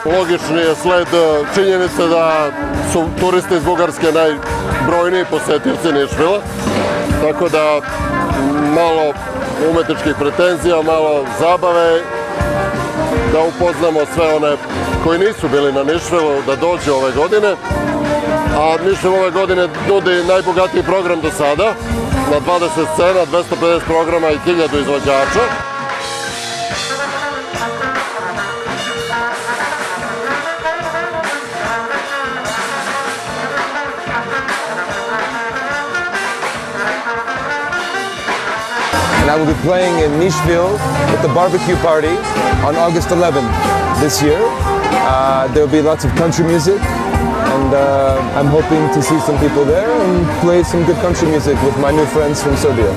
Logični je sled činjenice da su turisti iz Bugarske najbrojniji posetioci Nišvila, tako da malo umetničkih pretenzija, malo zabave, da upoznamo sve one koji nisu bili na Nišvilu da dođu ove godine. A Nišvil ove godine nudi najbogatiji program do sada, na 20 scena, 250 programa i 1000 izvođača. And I will be playing in Nišvil at the barbecue party on August 11th this year. There will be lots of country music, and I'm hoping to see some people there and play some good country music with my new friends from Serbia.